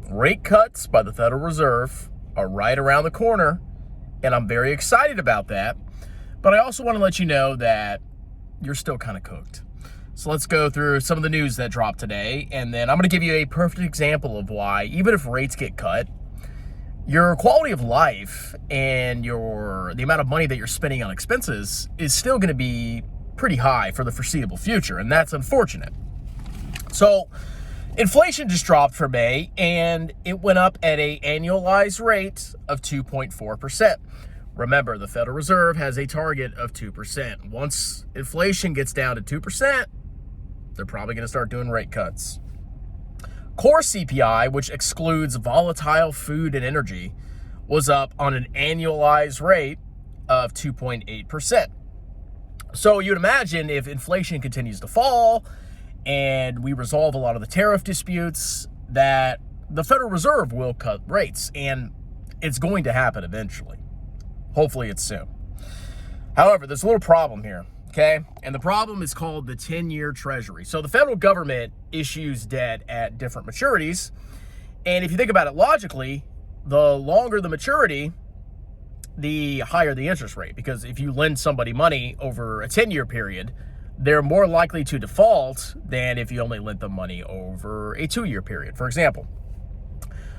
Rate cuts by the Federal Reserve are right around the corner, and I'm very excited about that. But I also want to let you know that you're still kind of cooked. So let's go through some of the news that dropped today, and then I'm going to give you a perfect example of why, even if rates get cut, your quality of life and the amount of money that you're spending on expenses is still going to be pretty high for the foreseeable future, and that's unfortunate. So inflation just dropped for May, and it went up at an annualized rate of 2.4%. Remember, the Federal Reserve has a target of 2%. Once inflation gets down to 2%, they're probably going to start doing rate cuts. Core CPI, which excludes volatile food and energy, was up on an annualized rate of 2.8%. So you'd imagine if inflation continues to fall and we resolve a lot of the tariff disputes, that the Federal Reserve will cut rates, and it's going to happen eventually. Hopefully it's soon. However, there's a little problem here, okay? And the problem is called the 10-year Treasury. So the federal government issues debt at different maturities, and if you think about it logically, the longer the maturity, the higher the interest rate, because if you lend somebody money over a 10-year period, they're more likely to default than if you only lent them money over a 2-year period, for example.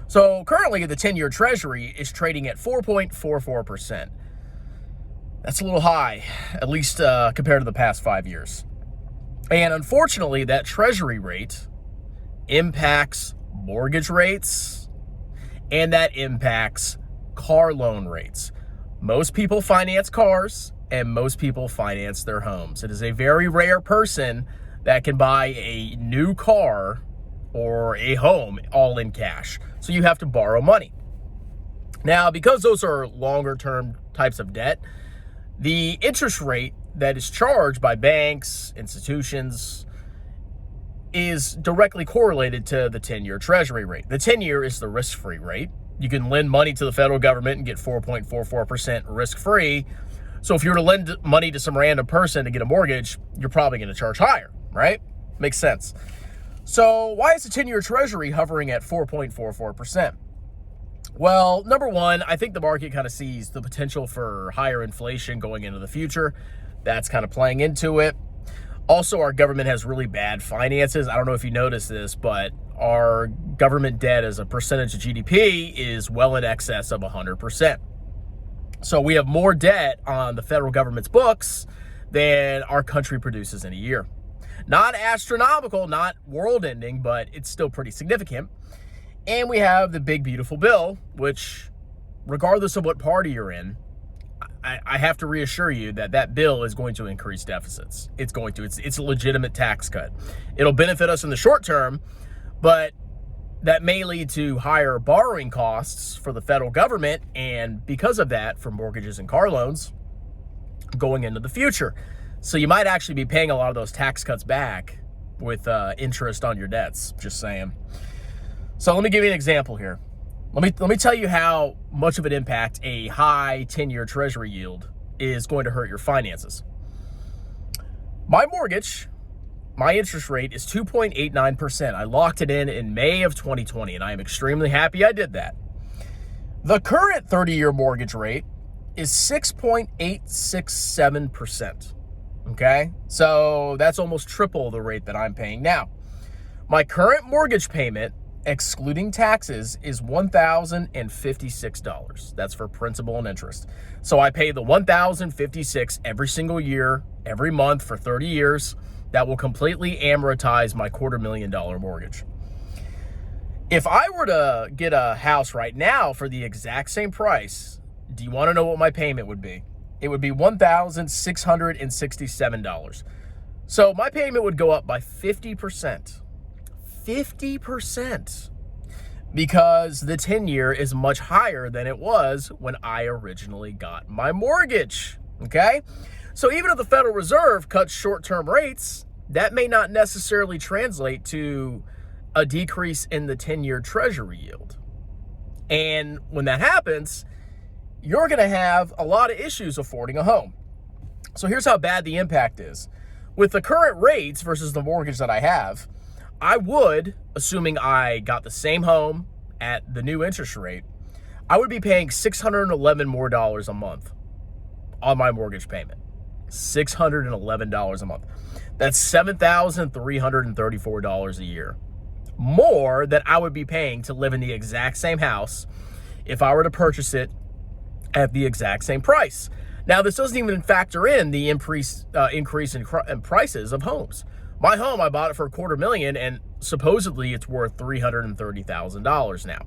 So currently the 10-year Treasury is trading at 4.44%. That's a little high, at least compared to the past 5 years. And unfortunately, that Treasury rate impacts mortgage rates, and that impacts car loan rates. Most people finance cars, and most people finance their homes. It is a very rare person that can buy a new car or a home all in cash. So you have to borrow money. Now, because those are longer term types of debt, the interest rate that is charged by banks, institutions, is directly correlated to the 10-year Treasury rate. The 10-year is the risk-free rate. You can lend money to the federal government and get 4.44% risk-free. So if you were to lend money to some random person to get a mortgage, you're probably going to charge higher, right? Makes sense. So why is the 10-year Treasury hovering at 4.44%? Well, number one, I think the market kind of sees the potential for higher inflation going into the future. That's kind of playing into it. Also, our government has really bad finances. I don't know if you noticed this, but our government debt as a percentage of GDP is well in excess of 100%. So we have more debt on the federal government's books than our country produces in a year. Not astronomical, not world-ending, but it's still pretty significant. And we have the big, beautiful bill, which, regardless of what party you're in, I have to reassure you that that bill is going to increase deficits. It's going to. It's a legitimate tax cut. It'll benefit us in the short term, but that may lead to higher borrowing costs for the federal government, and because of that, for mortgages and car loans going into the future. So you might actually be paying a lot of those tax cuts back with interest on your debts, just saying. So let me give you an example here. Let me tell you how much of an impact a high 10-year Treasury yield is going to hurt your finances. My mortgage, my interest rate is 2.89%. I locked it in May of 2020, and I am extremely happy I did that. The current 30-year mortgage rate is 6.867%. Okay? So that's almost triple the rate that I'm paying now. My current mortgage payment, excluding taxes, is $1,056. That's for principal and interest. So I pay the $1,056 every single year, every month for 30 years. That will completely amortize my $250,000 mortgage. If I were to get a house right now for the exact same price, do you want to know what my payment would be? It would be $1,667. So my payment would go up by 50%. 50%. Because the 10-year is much higher than it was when I originally got my mortgage. Okay? So even if the Federal Reserve cuts short-term rates, that may not necessarily translate to a decrease in the 10-year Treasury yield. And when that happens, you're going to have a lot of issues affording a home. So here's how bad the impact is. With the current rates versus the mortgage that I have, I would, assuming I got the same home at the new interest rate, I would be paying $611 more a month on my mortgage payment. $611 a month. That's $7,334 a year more that I would be paying to live in the exact same house if I were to purchase it at the exact same price. Now, this doesn't even factor in the increase in prices of homes. My home, I bought it for $250,000, and supposedly it's worth $330,000 now.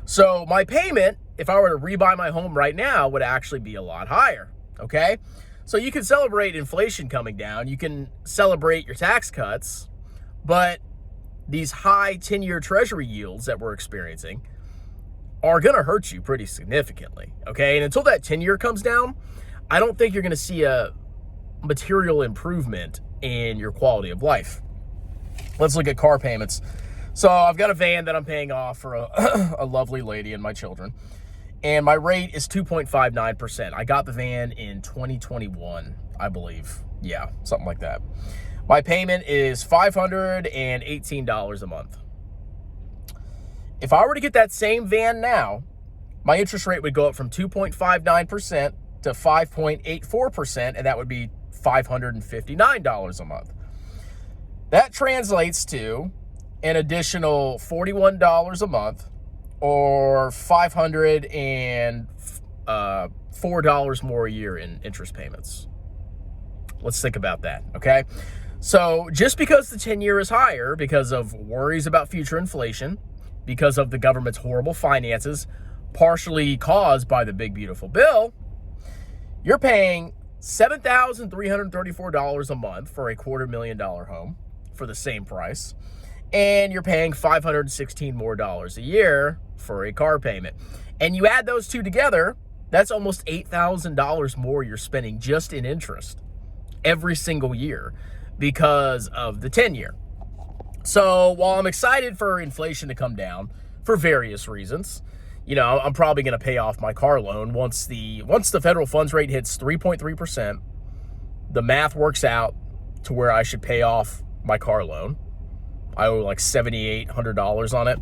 So my payment, if I were to rebuy my home right now, would actually be a lot higher, okay? So you can celebrate inflation coming down, you can celebrate your tax cuts, but these high 10-year Treasury yields that we're experiencing are going to hurt you pretty significantly, okay? And until that 10-year comes down, I don't think you're going to see a material improvement in your quality of life. Let's look at car payments. So I've got a van that I'm paying off for a lovely lady and my children, and my rate is 2.59%. I got the van in 2021, I believe. Yeah, something like that. My payment is $518 a month. If I were to get that same van now, my interest rate would go up from 2.59% to 5.84%, and that would be $559 a month. That translates to an additional $41 a month, or $504 more a year in interest payments. Let's think about that, okay? So just because the 10-year is higher because of worries about future inflation, because of the government's horrible finances, partially caused by the big beautiful bill, you're paying $7,334 a month for a $250,000 home for the same price, and you're paying $516 more a year for a car payment. And you add those two together, that's almost $8,000 more you're spending just in interest every single year because of the 10-year. So while I'm excited for inflation to come down for various reasons, you know, I'm probably going to pay off my car loan once the federal funds rate hits 3.3%. The math works out to where I should pay off my car loan. I owe like $7,800 on it,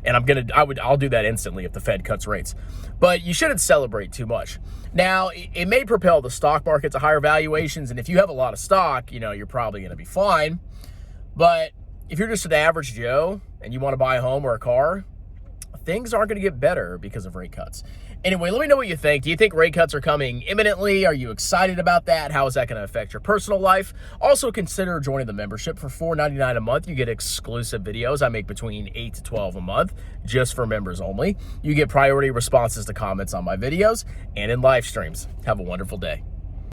and I'll do that instantly if the Fed cuts rates. But you shouldn't celebrate too much. Now, it may propel the stock market to higher valuations, and if you have a lot of stock, you know, you're probably going to be fine. But if you're just an average Joe and you want to buy a home or a car, things aren't going to get better because of rate cuts. Anyway, let me know what you think. Do you think rate cuts are coming imminently? Are you excited about that? How is that going to affect your personal life? Also, consider joining the membership for $4.99 a month. You get exclusive videos. I make between 8 to 12 a month just for members only. You get priority responses to comments on my videos and in live streams. Have a wonderful day.